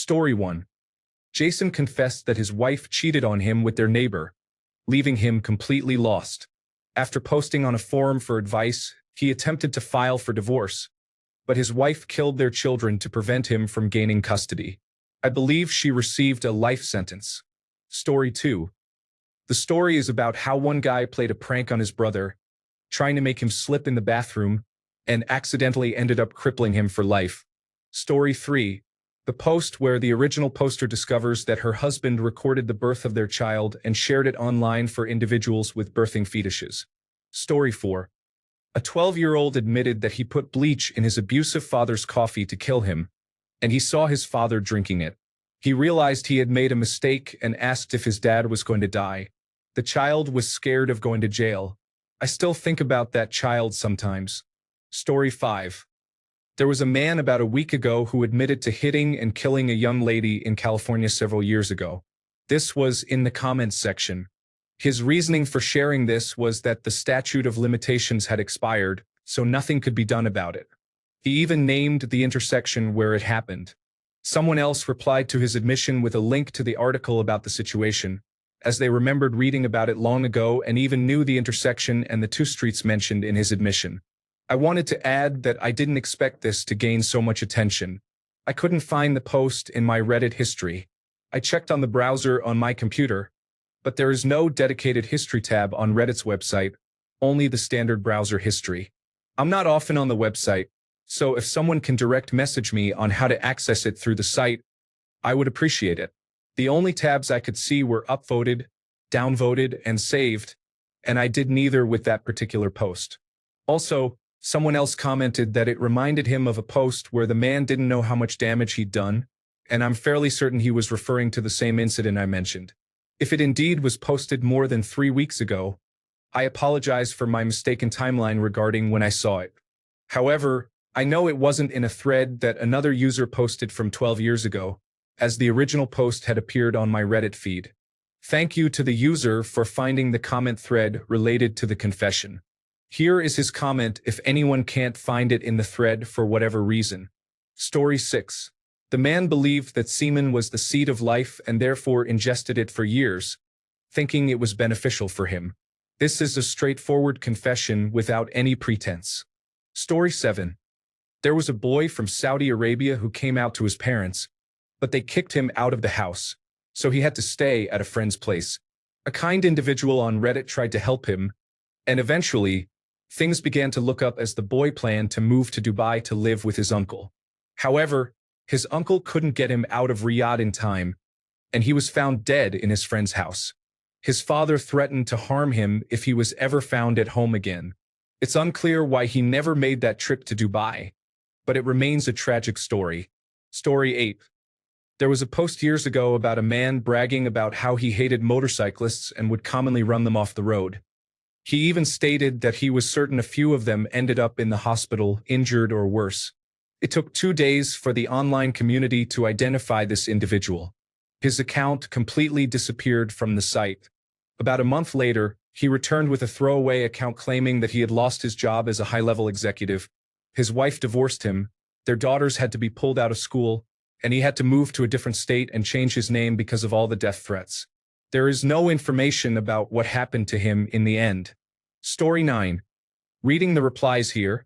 Story 1. Jason confessed that his wife cheated on him with their neighbor, leaving him completely lost. After posting on a forum for advice, he attempted to file for divorce, but his wife killed their children to prevent him from gaining custody. I believe she received a life sentence. Story 2. The story is about how one guy played a prank on his brother, trying to make him slip in the bathroom, and accidentally ended up crippling him for life. Story 3. The post where the original poster discovers that her husband recorded the birth of their child and shared it online for individuals with birthing fetuses. Story 4. A 12-year-old admitted that he put bleach in his abusive father's coffee to kill him, and he saw his father drinking it. He realized he had made a mistake and asked if his dad was going to die. The child was scared of going to jail. I still think about that child sometimes. Story 5. There was a man about a week ago who admitted to hitting and killing a young lady in California several years ago. This was in the comments section. His reasoning for sharing this was that the statute of limitations had expired, so nothing could be done about it. He even named the intersection where it happened. Someone else replied to his admission with a link to the article about the situation, as they remembered reading about it long ago and even knew the intersection and the two streets mentioned in his admission. I wanted to add that I didn't expect this to gain so much attention. I couldn't find the post in my Reddit history. I checked on the browser on my computer, but there is no dedicated history tab on Reddit's website, only the standard browser history. I'm not often on the website, so if someone can direct message me on how to access it through the site, I would appreciate it. The only tabs I could see were upvoted, downvoted, and saved, and I did neither with that particular post. Also, someone else commented that it reminded him of a post where the man didn't know how much damage he'd done, and I'm fairly certain he was referring to the same incident I mentioned. If it indeed was posted more than 3 weeks ago, I apologize for my mistaken timeline regarding when I saw it. However, I know it wasn't in a thread that another user posted from 12 years ago, as the original post had appeared on my Reddit feed. Thank you to the user for finding the comment thread related to the confession. Here is his comment if anyone can't find it in the thread for whatever reason. Story 6. The man believed that semen was the seed of life and therefore ingested it for years, thinking it was beneficial for him. This is a straightforward confession without any pretense. Story 7. There was a boy from Saudi Arabia who came out to his parents, but they kicked him out of the house, so he had to stay at a friend's place. A kind individual on Reddit tried to help him, and eventually, things began to look up as the boy planned to move to Dubai to live with his uncle. However, his uncle couldn't get him out of Riyadh in time, and he was found dead in his friend's house. His father threatened to harm him if he was ever found at home again. It's unclear why he never made that trip to Dubai, but it remains a tragic story. Story 8. There was a post years ago about a man bragging about how he hated motorcyclists and would commonly run them off the road. He even stated that he was certain a few of them ended up in the hospital, injured or worse. It took 2 days for the online community to identify this individual. His account completely disappeared from the site. About a month later, he returned with a throwaway account claiming that he had lost his job as a high-level executive. His wife divorced him, their daughters had to be pulled out of school, and he had to move to a different state and change his name because of all the death threats. There is no information about what happened to him in the end. Story 9. Reading the replies here,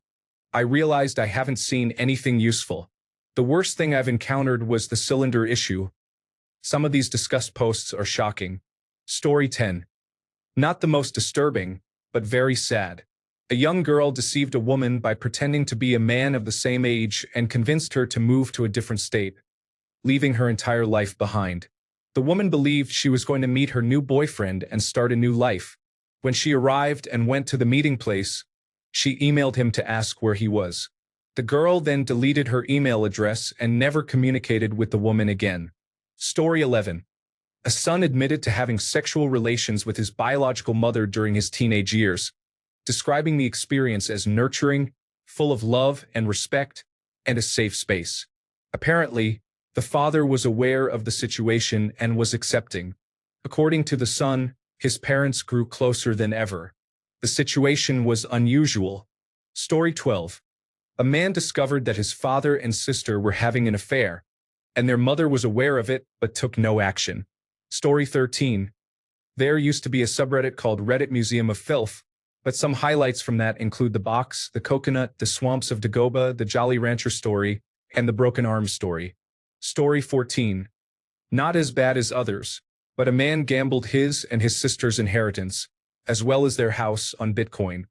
I realized I haven't seen anything useful. The worst thing I've encountered was the cylinder issue. Some of these discussed posts are shocking. Story 10. Not the most disturbing, but very sad. A young girl deceived a woman by pretending to be a man of the same age and convinced her to move to a different state, leaving her entire life behind. The woman believed she was going to meet her new boyfriend and start a new life. When she arrived and went to the meeting place, she emailed him to ask where he was. The girl then deleted her email address and never communicated with the woman again. Story 11. A son admitted to having sexual relations with his biological mother during his teenage years, describing the experience as nurturing, full of love and respect, and a safe space. Apparently, the father was aware of the situation and was accepting. According to the son, his parents grew closer than ever. The situation was unusual. Story 12. A man discovered that his father and sister were having an affair, and their mother was aware of it but took no action. Story 13. There used to be a subreddit called Reddit Museum of Filth, but some highlights from that include the box, the coconut, the swamps of Dagoba, the Jolly Rancher story, and the broken arm story. Story 14. Not as bad as others, but a man gambled his and his sister's inheritance, as well as their house, on Bitcoin.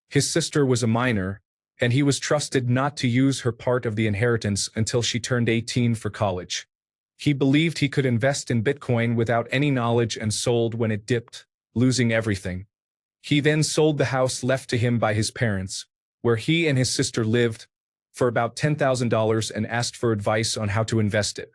His sister was a minor, and he was trusted not to use her part of the inheritance until she turned 18 for college. He believed he could invest in Bitcoin without any knowledge and sold when it dipped, losing everything. He then sold the house left to him by his parents, where he and his sister lived, for about $10,000 and asked for advice on how to invest it.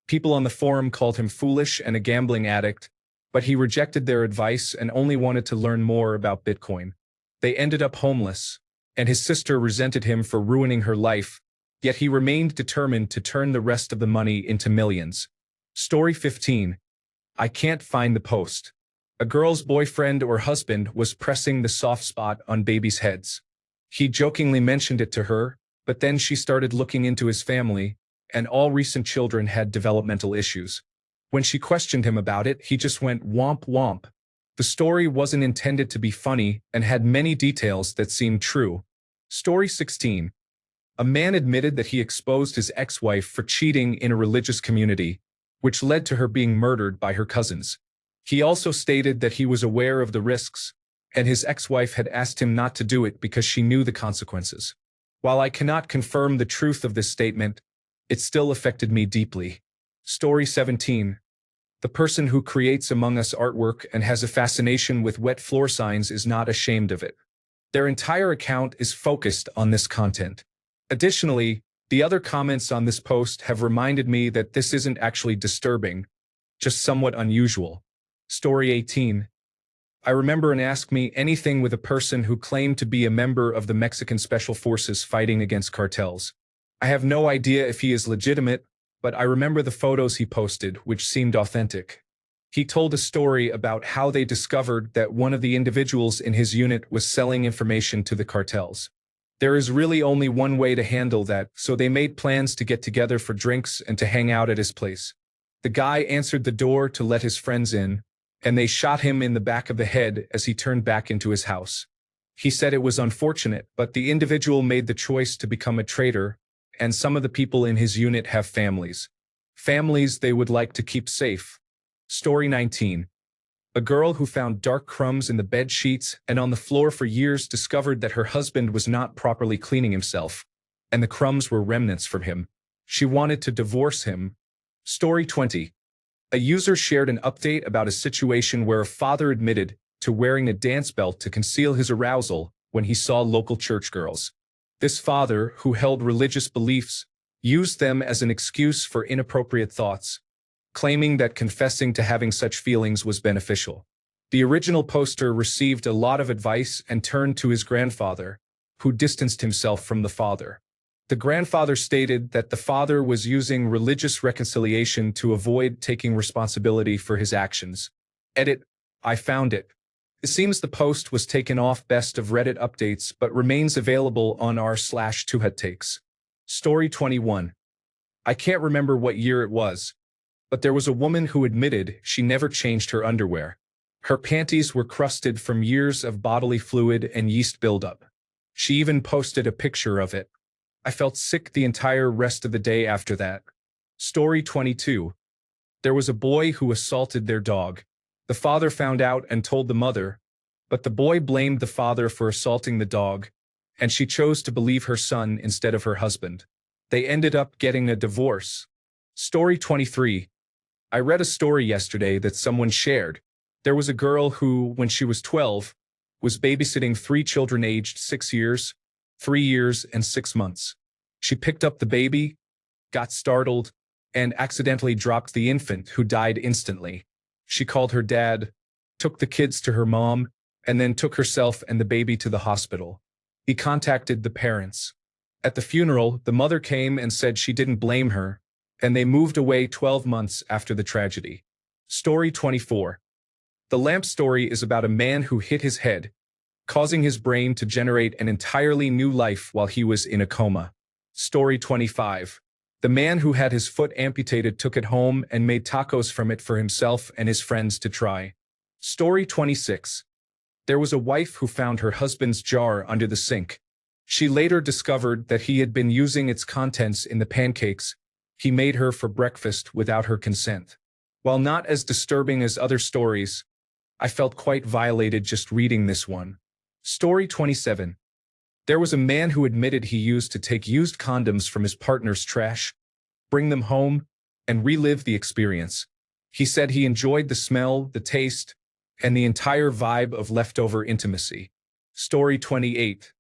People on the forum called him foolish and a gambling addict, but he rejected their advice and only wanted to learn more about Bitcoin. They ended up homeless, and his sister resented him for ruining her life, yet he remained determined to turn the rest of the money into millions. Story 15. I can't find the post. A girl's boyfriend or husband was pressing the soft spot on babies' heads. He jokingly mentioned it to her, but then she started looking into his family, and all recent children had developmental issues. When she questioned him about it, he just went womp womp. The story wasn't intended to be funny and had many details that seemed true. Story 16. A man admitted that he exposed his ex-wife for cheating in a religious community, which led to her being murdered by her cousins. He also stated that he was aware of the risks, and his ex-wife had asked him not to do it because she knew the consequences. While I cannot confirm the truth of this statement, it still affected me deeply. Story 17. The person who creates Among Us artwork and has a fascination with wet floor signs is not ashamed of it. Their entire account is focused on this content. Additionally, the other comments on this post have reminded me that this isn't actually disturbing, just somewhat unusual. Story 18. I remember an Ask Me Anything with a person who claimed to be a member of the Mexican Special Forces fighting against cartels. I have no idea if he is legitimate, but I remember the photos he posted, which seemed authentic. He told a story about how they discovered that one of the individuals in his unit was selling information to the cartels. There is really only one way to handle that, so they made plans to get together for drinks and to hang out at his place. The guy answered the door to let his friends in, and they shot him in the back of the head as he turned back into his house. He said it was unfortunate, but the individual made the choice to become a traitor, and some of the people in his unit have families. Families they would like to keep safe. Story 19. A girl who found dark crumbs in the bed sheets and on the floor for years discovered that her husband was not properly cleaning himself, and the crumbs were remnants from him. She wanted to divorce him. Story 20. A user shared an update about a situation where a father admitted to wearing a dance belt to conceal his arousal when he saw local church girls. This father, who held religious beliefs, used them as an excuse for inappropriate thoughts, claiming that confessing to having such feelings was beneficial. The original poster received a lot of advice and turned to his grandfather, who distanced himself from the father. The grandfather stated that the father was using religious reconciliation to avoid taking responsibility for his actions. Edit. I found it. It seems the post was taken off Best of Reddit updates but remains available on r/2headtakes. Story 21. I can't remember what year it was, but there was a woman who admitted she never changed her underwear. Her panties were crusted from years of bodily fluid and yeast buildup. She even posted a picture of it. I felt sick the entire rest of the day after that. Story 22. There was a boy who assaulted their dog. The father found out and told the mother, but the boy blamed the father for assaulting the dog, and she chose to believe her son instead of her husband. They ended up getting a divorce. Story 23. I read a story yesterday that someone shared. There was a girl who, when she was 12, was babysitting 3 children aged 6 years, 3 years, and 6 months. She picked up the baby, got startled, and accidentally dropped the infant, who died instantly. She called her dad, took the kids to her mom, and then took herself and the baby to the hospital. He contacted the parents. At the funeral, the mother came and said she didn't blame her, and they moved away 12 months after the tragedy. Story 24. The lamp story is about a man who hit his head, causing his brain to generate an entirely new life while he was in a coma. Story 25. The man who had his foot amputated took it home and made tacos from it for himself and his friends to try. Story 26. There was a wife who found her husband's jar under the sink. She later discovered that he had been using its contents in the pancakes he made her for breakfast without her consent. While not as disturbing as other stories, I felt quite violated just reading this one. Story 27. There was a man who admitted he used to take used condoms from his partner's trash, bring them home, and relive the experience. He said he enjoyed the smell, the taste, and the entire vibe of leftover intimacy. Story 28.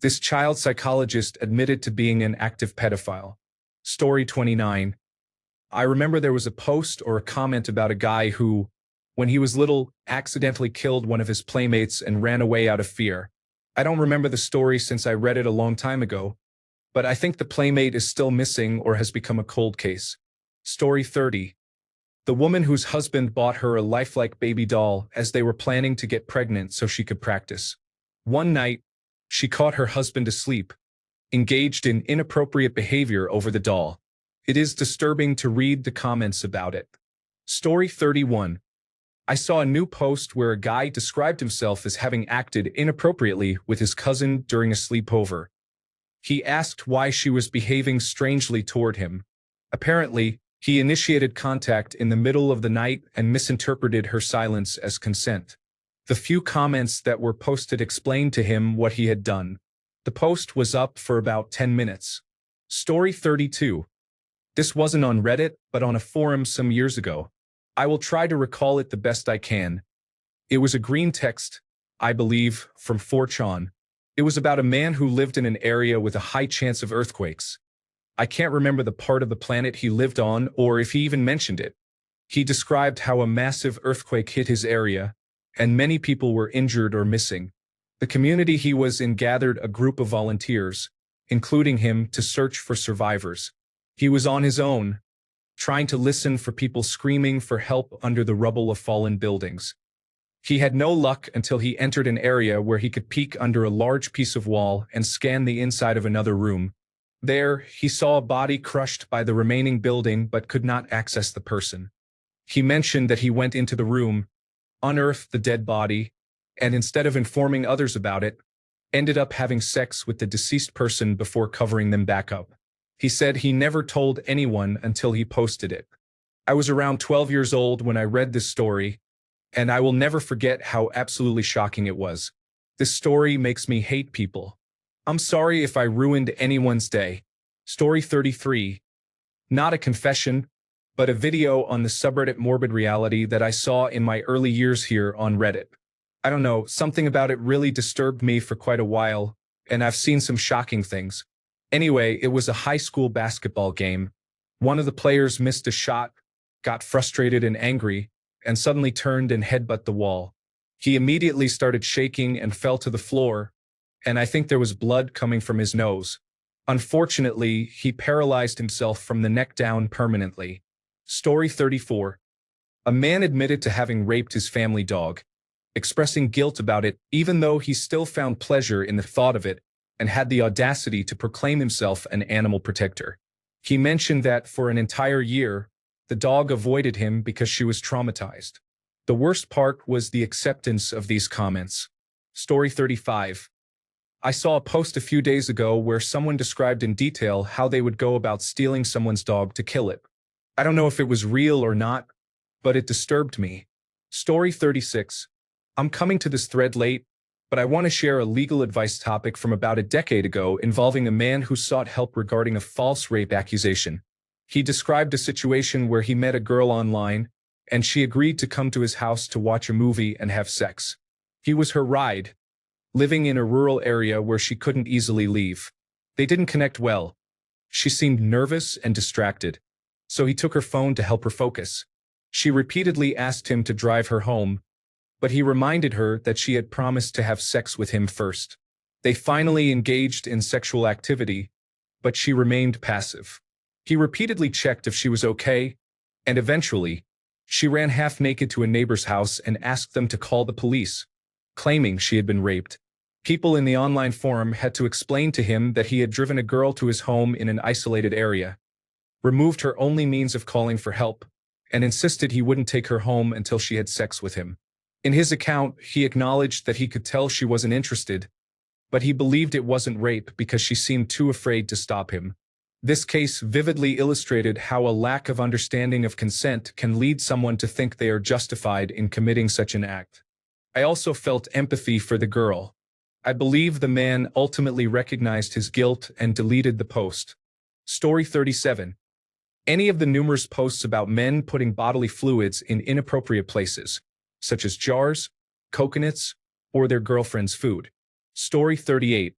This child psychologist admitted to being an active pedophile. Story 29. I remember there was a post or a comment about a guy who, when he was little, accidentally killed one of his playmates and ran away out of fear. I don't remember the story since I read it a long time ago, but I think the playmate is still missing or has become a cold case. Story 30. The woman whose husband bought her a lifelike baby doll as they were planning to get pregnant so she could practice. One night, she caught her husband asleep, engaged in inappropriate behavior over the doll. It is disturbing to read the comments about it. Story 31. I saw a new post where a guy described himself as having acted inappropriately with his cousin during a sleepover. He asked why she was behaving strangely toward him. Apparently, he initiated contact in the middle of the night and misinterpreted her silence as consent. The few comments that were posted explained to him what he had done. The post was up for about 10 minutes. Story 32. This wasn't on Reddit, but on a forum some years ago. I will try to recall it the best I can. It was a green text, I believe, from 4chan. It was about a man who lived in an area with a high chance of earthquakes. I can't remember the part of the planet he lived on or if he even mentioned it. He described how a massive earthquake hit his area, and many people were injured or missing. The community he was in gathered a group of volunteers, including him, to search for survivors. He was on his own, trying to listen for people screaming for help under the rubble of fallen buildings. He had no luck until he entered an area where he could peek under a large piece of wall and scan the inside of another room. There, he saw a body crushed by the remaining building but could not access the person. He mentioned that he went into the room, unearthed the dead body, and instead of informing others about it, ended up having sex with the deceased person before covering them back up. He said he never told anyone until he posted it. I was around 12 years old when I read this story, and I will never forget how absolutely shocking it was. This story makes me hate people. I'm sorry if I ruined anyone's day. Story 33. Not a confession, but a video on the subreddit Morbid Reality that I saw in my early years here on Reddit. I don't know, something about it really disturbed me for quite a while, and I've seen some shocking things. Anyway, it was a high school basketball game. One of the players missed a shot, got frustrated and angry, and suddenly turned and headbutted the wall. He immediately started shaking and fell to the floor, and I think there was blood coming from his nose. Unfortunately, he paralyzed himself from the neck down permanently. Story 34. A man admitted to having raped his family dog, expressing guilt about it even though he still found pleasure in the thought of it and had the audacity to proclaim himself an animal protector. He mentioned that for an entire year, the dog avoided him because she was traumatized. The worst part was the acceptance of these comments. Story 35. I saw a post a few days ago where someone described in detail how they would go about stealing someone's dog to kill it. I don't know if it was real or not, but it disturbed me. Story 36. I'm coming to this thread late, but I want to share a legal advice topic from about a decade ago involving a man who sought help regarding a false rape accusation. He described a situation where he met a girl online, and she agreed to come to his house to watch a movie and have sex. He was her ride, living in a rural area where she couldn't easily leave. They didn't connect well. She seemed nervous and distracted, so he took her phone to help her focus. She repeatedly asked him to drive her home, but he reminded her that she had promised to have sex with him first. They finally engaged in sexual activity, but she remained passive. He repeatedly checked if she was okay, and eventually, she ran half naked to a neighbor's house and asked them to call the police, claiming she had been raped. People in the online forum had to explain to him that he had driven a girl to his home in an isolated area. removed her only means of calling for help, and insisted he wouldn't take her home until she had sex with him. In his account, he acknowledged that he could tell she wasn't interested, but he believed it wasn't rape because she seemed too afraid to stop him. This case vividly illustrated how a lack of understanding of consent can lead someone to think they are justified in committing such an act. I also felt empathy for the girl. I believe the man ultimately recognized his guilt and deleted the post. Story 37. Any of the numerous posts about men putting bodily fluids in inappropriate places, such as jars, coconuts, or their girlfriend's food. Story 38.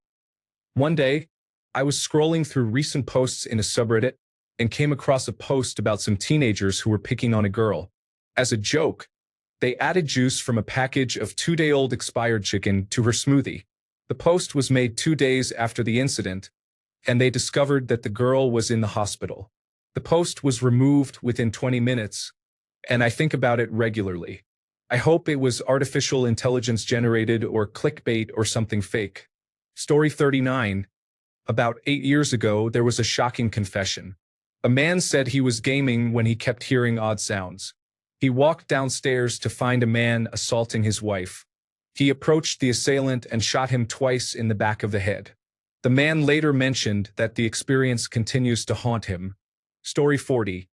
One day, I was scrolling through recent posts in a subreddit and came across a post about some teenagers who were picking on a girl. As a joke, they added juice from a package of 2-day-old expired chicken to her smoothie. The post was made 2 days after the incident, and they discovered that the girl was in the hospital. The post was removed within 20 minutes, and I think about it regularly. I hope it was artificial intelligence generated or clickbait or something fake. Story 39. About 8 years ago, there was a shocking confession. A man said he was gaming when he kept hearing odd sounds. He walked downstairs to find a man assaulting his wife. He approached the assailant and shot him twice in the back of the head. The man later mentioned that the experience continues to haunt him. Story 40.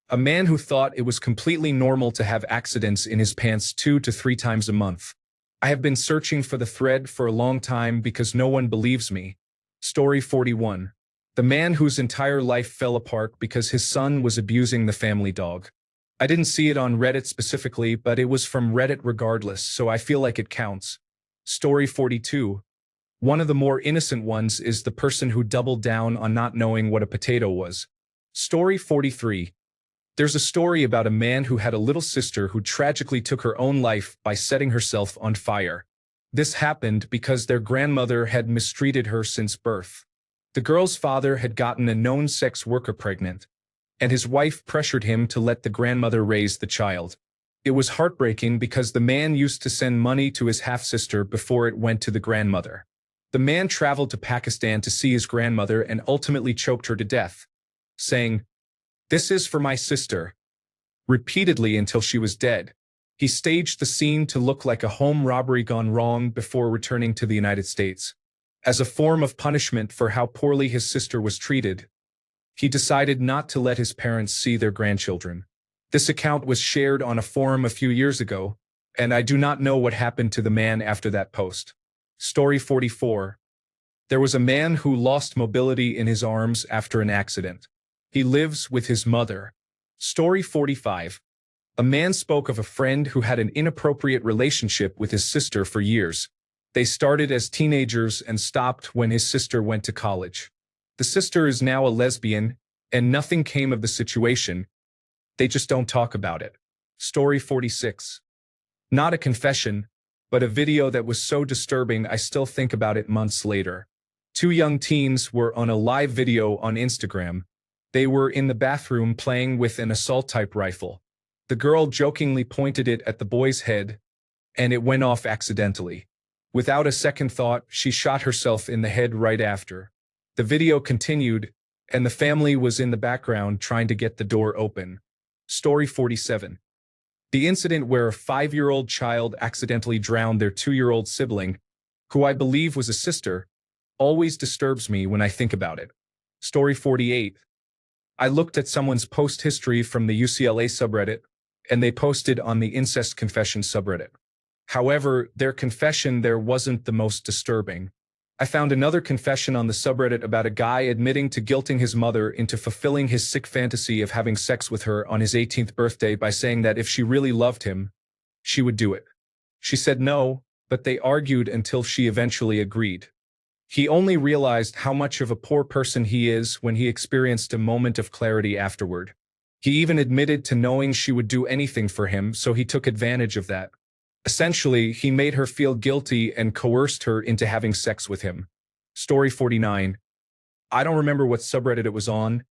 A man who thought it was completely normal to have accidents in his pants 2 to 3 times a month. I have been searching for the thread for a long time because no one believes me. Story 41. The man whose entire life fell apart because his son was abusing the family dog. I didn't see it on Reddit specifically, but it was from Reddit regardless, so I feel like it counts. Story 42. One of the more innocent ones is the person who doubled down on not knowing what a potato was. Story 43. There's a story about a man who had a little sister who tragically took her own life by setting herself on fire. This happened because their grandmother had mistreated her since birth. The girl's father had gotten a known sex worker pregnant, and his wife pressured him to let the grandmother raise the child. It was heartbreaking because the man used to send money to his half-sister before it went to the grandmother. The man traveled to Pakistan to see his grandmother and ultimately choked her to death, saying, "This is for my sister," repeatedly until she was dead. He staged the scene to look like a home robbery gone wrong before returning to the United States. As a form of punishment for how poorly his sister was treated, he decided not to let his parents see their grandchildren. This account was shared on a forum a few years ago, and I do not know what happened to the man after that post. Story 44. There was a man who lost mobility in his arms after an accident. He lives with his mother. Story 45. A man spoke of a friend who had an inappropriate relationship with his sister for years. They started as teenagers and stopped when his sister went to college. The sister is now a lesbian, and nothing came of the situation. They just don't talk about it. Story 46. Not a confession, but a video that was so disturbing I still think about it months later. 2 young teens were on a live video on Instagram. They were in the bathroom playing with an assault-type rifle. The girl jokingly pointed it at the boy's head, and it went off accidentally. Without a second thought, she shot herself in the head right after. The video continued, and the family was in the background trying to get the door open. Story 47. The incident where a 5-year-old child accidentally drowned their 2-year-old sibling, who I believe was a sister, always disturbs me when I think about it. Story 48. I looked at someone's post history from the UCLA subreddit, and they posted on the incest confession subreddit. However, their confession there wasn't the most disturbing. I found another confession on the subreddit about a guy admitting to guilting his mother into fulfilling his sick fantasy of having sex with her on his 18th birthday by saying that if she really loved him, she would do it. She said no, but they argued until she eventually agreed. He only realized how much of a poor person he is when he experienced a moment of clarity afterward. He even admitted to knowing she would do anything for him, so he took advantage of that. Essentially, he made her feel guilty and coerced her into having sex with him. Story 49. I don't remember what subreddit it was on,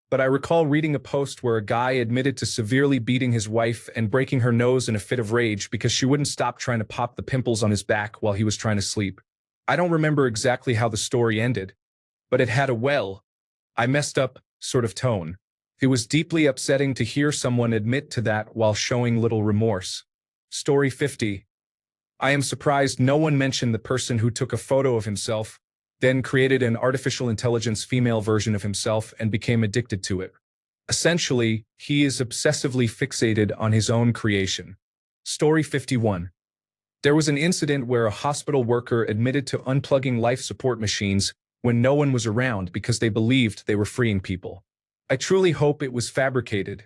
but I recall reading a post where a guy admitted to severely beating his wife and breaking her nose in a fit of rage because she wouldn't stop trying to pop the pimples on his back while he was trying to sleep. I don't remember exactly how the story ended, but it had a "well, I messed up" sort of tone. It was deeply upsetting to hear someone admit to that while showing little remorse. Story 50. I am surprised no one mentioned the person who took a photo of himself, then created an artificial intelligence female version of himself and became addicted to it. Essentially, he is obsessively fixated on his own creation. Story 51. There was an incident where a hospital worker admitted to unplugging life support machines when no one was around because they believed they were freeing people. I truly hope it was fabricated,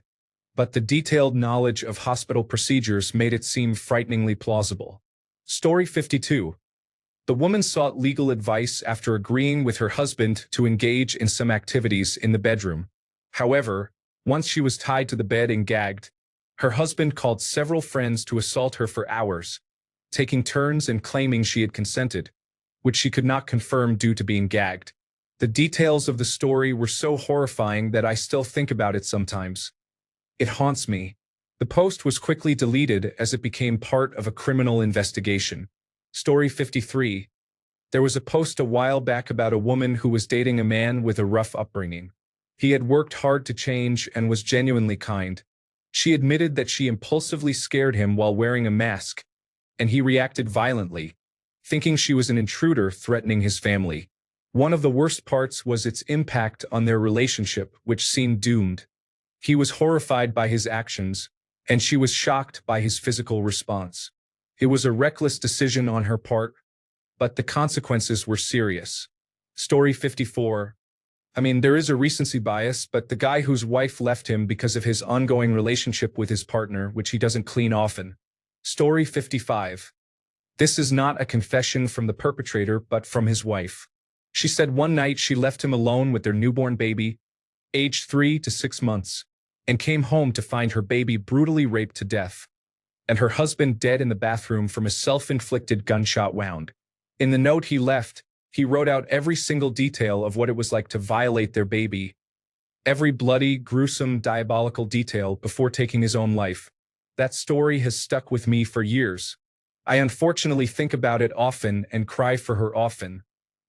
but the detailed knowledge of hospital procedures made it seem frighteningly plausible. Story 52. The woman sought legal advice after agreeing with her husband to engage in some activities in the bedroom. However, once she was tied to the bed and gagged, her husband called several friends to assault her for hours, taking turns and claiming she had consented, which she could not confirm due to being gagged. The details of the story were so horrifying that I still think about it sometimes. It haunts me. The post was quickly deleted as it became part of a criminal investigation. Story 53. There was a post a while back about a woman who was dating a man with a rough upbringing. He had worked hard to change and was genuinely kind. She admitted that she impulsively scared him while wearing a mask, and he reacted violently, thinking she was an intruder threatening his family. One of the worst parts was its impact on their relationship, which seemed doomed. He was horrified by his actions, and she was shocked by his physical response. It was a reckless decision on her part, but the consequences were serious. Story 54. There is a recency bias, but the guy whose wife left him because of his ongoing relationship with his partner, which he doesn't clean often. Story 55. This is not a confession from the perpetrator, but from his wife. She said one night she left him alone with their newborn baby, aged 3 to 6 months, and came home to find her baby brutally raped to death, and her husband dead in the bathroom from a self-inflicted gunshot wound. In the note he left, he wrote out every single detail of what it was like to violate their baby, every bloody, gruesome, diabolical detail before taking his own life. That story has stuck with me for years. I unfortunately think about it often and cry for her often.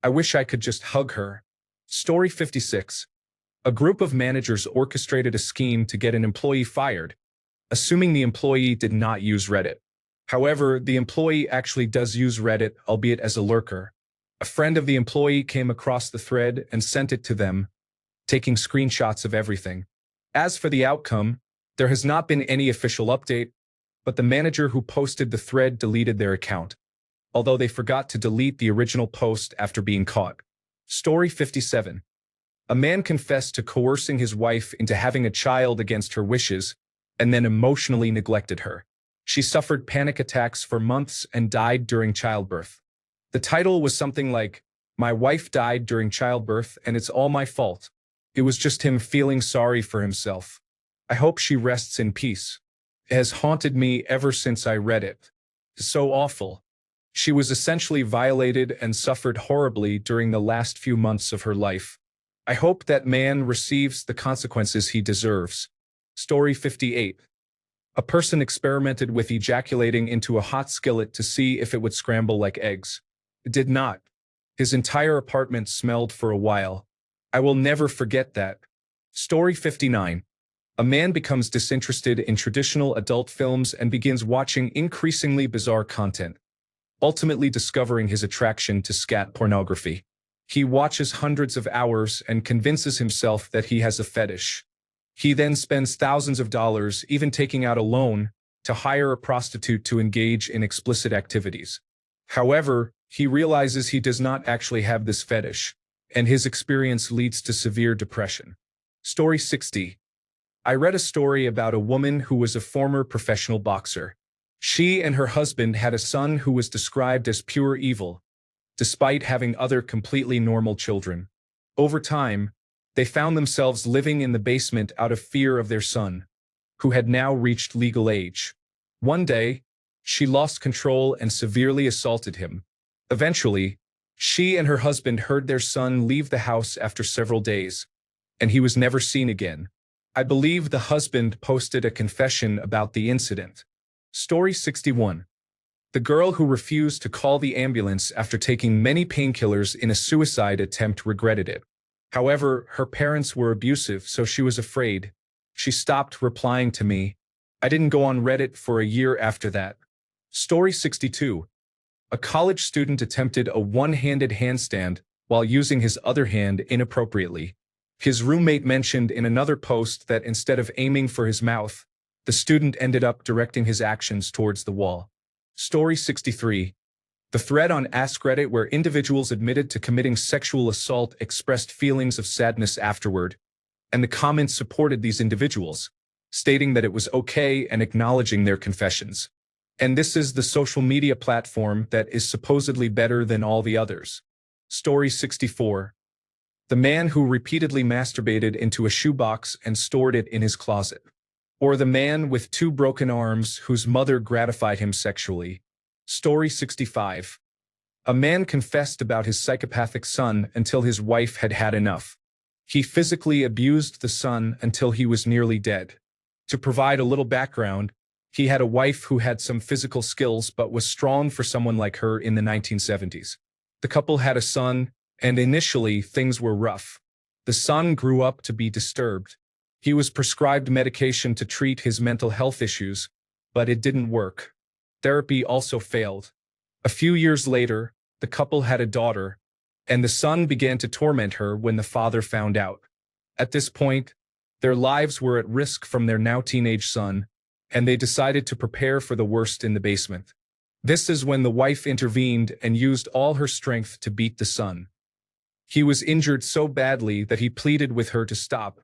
I wish I could just hug her. Story 56. A group of managers orchestrated a scheme to get an employee fired, assuming the employee did not use Reddit. However, the employee actually does use Reddit, albeit as a lurker. A friend of the employee came across the thread and sent it to them, taking screenshots of everything. As for the outcome, there has not been any official update, but the manager who posted the thread deleted their account, although they forgot to delete the original post after being caught. Story 57. A man confessed to coercing his wife into having a child against her wishes and then emotionally neglected her. She suffered panic attacks for months and died during childbirth. The title was something like, "My wife died during childbirth and it's all my fault." It was just him feeling sorry for himself. I hope she rests in peace. It has haunted me ever since I read it. It's so awful. She was essentially violated and suffered horribly during the last few months of her life. I hope that man receives the consequences he deserves. Story 58. A person experimented with ejaculating into a hot skillet to see if it would scramble like eggs. It did not. His entire apartment smelled for a while. I will never forget that. Story 59. A man becomes disinterested in traditional adult films and begins watching increasingly bizarre content, ultimately discovering his attraction to scat pornography. He watches hundreds of hours and convinces himself that he has a fetish. He then spends thousands of dollars, even taking out a loan, to hire a prostitute to engage in explicit activities. However, he realizes he does not actually have this fetish, and his experience leads to severe depression. Story 60. I read a story about a woman who was a former professional boxer. She and her husband had a son who was described as pure evil, despite having other completely normal children. Over time, they found themselves living in the basement out of fear of their son, who had now reached legal age. One day, she lost control and severely assaulted him. Eventually, she and her husband heard their son leave the house after several days, and he was never seen again. I believe the husband posted a confession about the incident. Story 61. The girl who refused to call the ambulance after taking many painkillers in a suicide attempt regretted it. However, her parents were abusive, so she was afraid. She stopped replying to me. I didn't go on Reddit for a year after that. Story 62. A college student attempted a one-handed handstand while using his other hand inappropriately. His roommate mentioned in another post that instead of aiming for his mouth, the student ended up directing his actions towards the wall. Story 63. The thread on AskReddit where individuals admitted to committing sexual assault expressed feelings of sadness afterward, and the comments supported these individuals, stating that it was okay and acknowledging their confessions. And this is the social media platform that is supposedly better than all the others. Story 64. The man who repeatedly masturbated into a shoebox and stored it in his closet. Or the man with 2 broken arms whose mother gratified him sexually. Story 65. A man confessed about his psychopathic son until his wife had had enough. He physically abused the son until he was nearly dead. To provide a little background, he had a wife who had some physical skills but was strong for someone like her in the 1970s. The couple had a son, and initially things were rough. The son grew up to be disturbed. He was prescribed medication to treat his mental health issues, but it didn't work. Therapy also failed. A few years later, the couple had a daughter, and the son began to torment her when the father found out. At this point, their lives were at risk from their now teenage son, and they decided to prepare for the worst in the basement. This is when the wife intervened and used all her strength to beat the son. He was injured so badly that he pleaded with her to stop,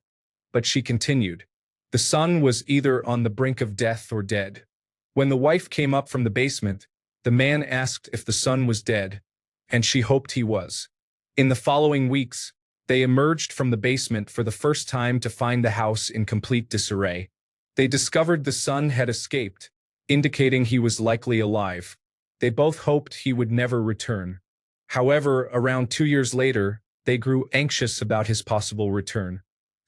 but she continued. The son was either on the brink of death or dead. When the wife came up from the basement, the man asked if the son was dead, and she hoped he was. In the following weeks, they emerged from the basement for the first time to find the house in complete disarray. They discovered the son had escaped, indicating he was likely alive. They both hoped he would never return. However, around 2 years later, they grew anxious about his possible return.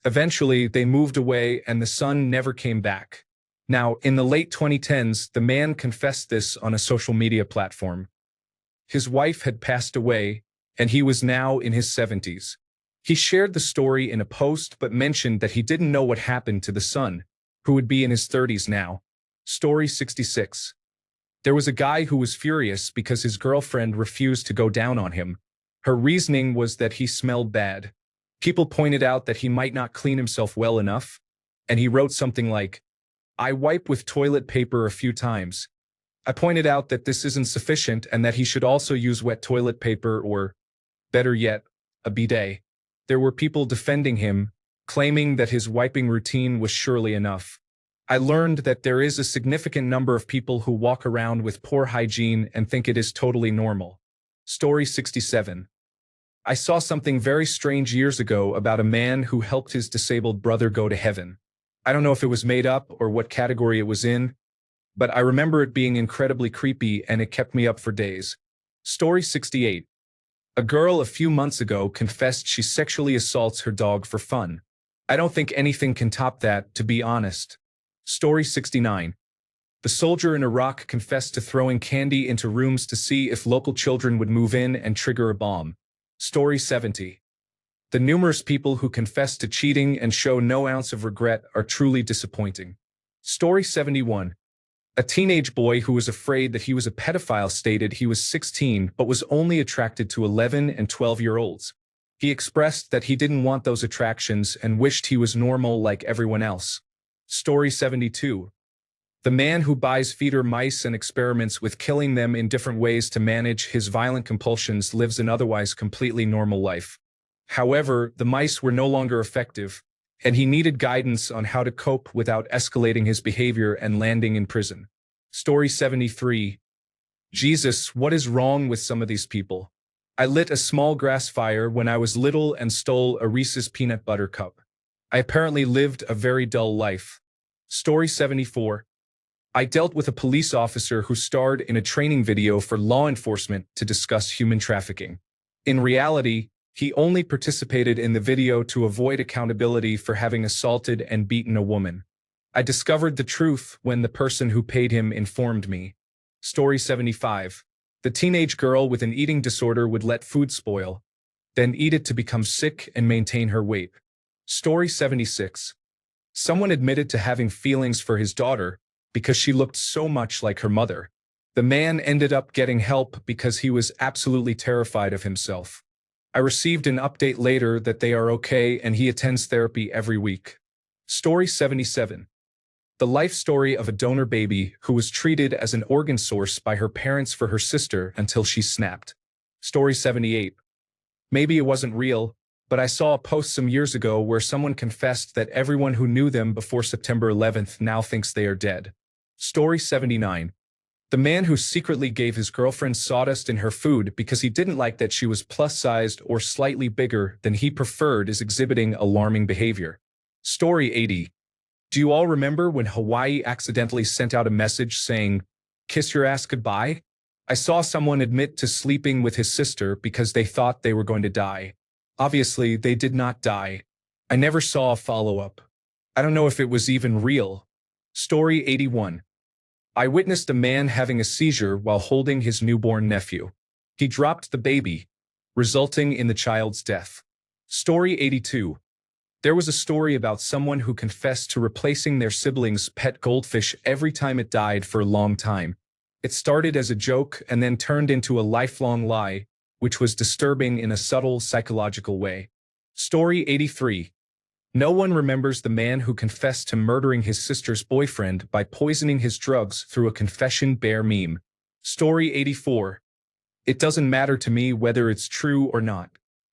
Eventually, they moved away and the son never came back. Now, in the late 2010s, the man confessed this on a social media platform. His wife had passed away, and he was now in his 70s. He shared the story in a post but mentioned that he didn't know what happened to the son, who would be in his 30s now. Story 66. There was a guy who was furious because his girlfriend refused to go down on him. Her reasoning was that he smelled bad. People pointed out that he might not clean himself well enough, and he wrote something like, "I wipe with toilet paper a few times." I pointed out that this isn't sufficient and that he should also use wet toilet paper or, better yet, a bidet. There were people defending him, claiming that his wiping routine was surely enough. I learned that there is a significant number of people who walk around with poor hygiene and think it is totally normal. Story 67. I saw something very strange years ago about a man who helped his disabled brother go to heaven. I don't know if it was made up or what category it was in, but I remember it being incredibly creepy and it kept me up for days. Story 68. A girl a few months ago confessed she sexually assaults her dog for fun. I don't think anything can top that, to be honest. Story 69. The soldier in Iraq confessed to throwing candy into rooms to see if local children would move in and trigger a bomb. Story 70. The numerous people who confess to cheating and show no ounce of regret are truly disappointing. Story 71. A teenage boy who was afraid that he was a pedophile stated he was 16 but was only attracted to 11 and 12-year-olds. He expressed that he didn't want those attractions and wished he was normal like everyone else. Story 72. The man who buys feeder mice and experiments with killing them in different ways to manage his violent compulsions lives an otherwise completely normal life. However, the mice were no longer effective, and he needed guidance on how to cope without escalating his behavior and landing in prison. Story 73. Jesus, what is wrong with some of these people? I lit a small grass fire when I was little and stole a Reese's peanut butter cup. I apparently lived a very dull life. Story 74. I dealt with a police officer who starred in a training video for law enforcement to discuss human trafficking. In reality, he only participated in the video to avoid accountability for having assaulted and beaten a woman. I discovered the truth when the person who paid him informed me. Story 75. The teenage girl with an eating disorder would let food spoil. then eat it to become sick and maintain her weight. Story 76. Someone admitted to having feelings for his daughter because she looked so much like her mother. The man ended up getting help because he was absolutely terrified of himself. I received an update later that they are okay and he attends therapy every week. Story 77. The life story of a donor baby who was treated as an organ source by her parents for her sister until she snapped. Story 78. Maybe it wasn't real, but I saw a post some years ago where someone confessed that everyone who knew them before September 11th now thinks they are dead. Story 79. The man who secretly gave his girlfriend sawdust in her food because he didn't like that she was plus-sized or slightly bigger than he preferred is exhibiting alarming behavior. Story 80. Do you all remember when Hawaii accidentally sent out a message saying, "Kiss your ass goodbye"? I saw someone admit to sleeping with his sister because they thought they were going to die. Obviously, they did not die. I never saw a follow-up. I don't know if it was even real. Story 81. I witnessed a man having a seizure while holding his newborn nephew. He dropped the baby, resulting in the child's death. Story 82. There was a story about someone who confessed to replacing their sibling's pet goldfish every time it died for a long time. It started as a joke and then turned into a lifelong lie, which was disturbing in a subtle psychological way. Story 83. No one remembers the man who confessed to murdering his sister's boyfriend by poisoning his drugs through a confession bear meme. Story 84. It doesn't matter to me whether it's true or not.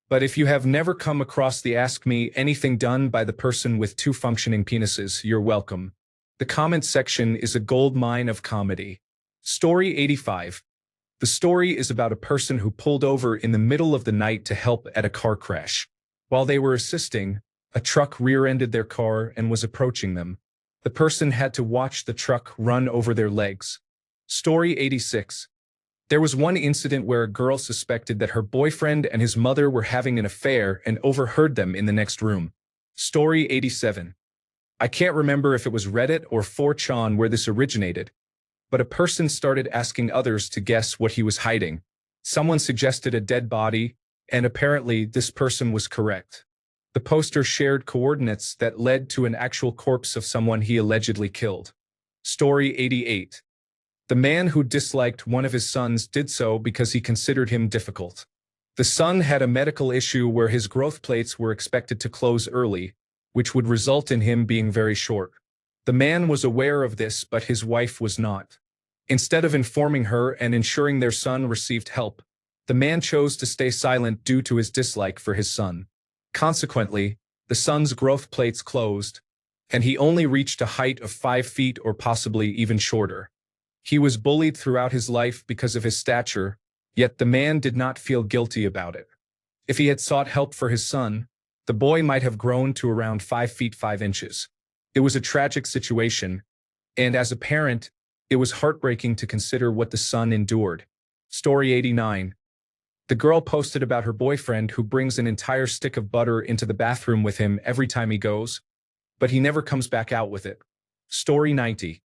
But if you have never come across the Ask Me Anything done by the person with two functioning penises, you're welcome. The comment section is a gold mine of comedy. Story 85. The story is about a person who pulled over in the middle of the night to help at a car crash. While they were assisting, a truck rear-ended their car and was approaching them. The person had to watch the truck run over their legs. Story 86. There was one incident where a girl suspected that her boyfriend and his mother were having an affair and overheard them in the next room. Story 87. I can't remember if it was Reddit or 4chan where this originated, but a person started asking others to guess what he was hiding. Someone suggested a dead body, and apparently this person was correct. The poster shared coordinates that led to an actual corpse of someone he allegedly killed. Story 88. The man who disliked one of his sons did so because he considered him difficult. The son had a medical issue where his growth plates were expected to close early, which would result in him being very short. The man was aware of this, but his wife was not. Instead of informing her and ensuring their son received help, the man chose to stay silent due to his dislike for his son. Consequently, the son's growth plates closed, and he only reached a height of 5 feet or possibly even shorter. He was bullied throughout his life because of his stature, yet the man did not feel guilty about it. If he had sought help for his son, the boy might have grown to around 5 feet 5 inches. It was a tragic situation, and as a parent, it was heartbreaking to consider what the son endured. Story 89. The girl posted about her boyfriend who brings an entire stick of butter into the bathroom with him every time he goes, but he never comes back out with it. Story 90.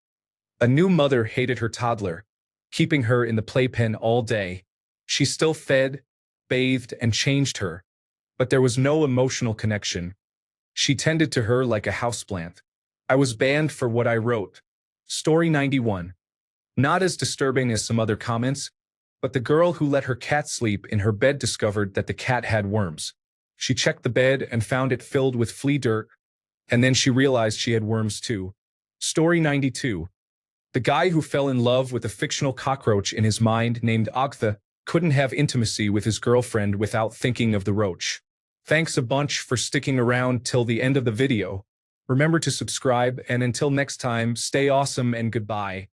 A new mother hated her toddler, keeping her in the playpen all day. She still fed, bathed, and changed her, but there was no emotional connection. She tended to her like a houseplant. I was banned for what I wrote. Story 91. Not as disturbing as some other comments, but the girl who let her cat sleep in her bed discovered that the cat had worms. She checked the bed and found it filled with flea dirt, and then she realized she had worms too. Story 92. The guy who fell in love with a fictional cockroach in his mind named Agtha couldn't have intimacy with his girlfriend without thinking of the roach. Thanks a bunch for sticking around till the end of the video. Remember to subscribe, and until next time, stay awesome and goodbye.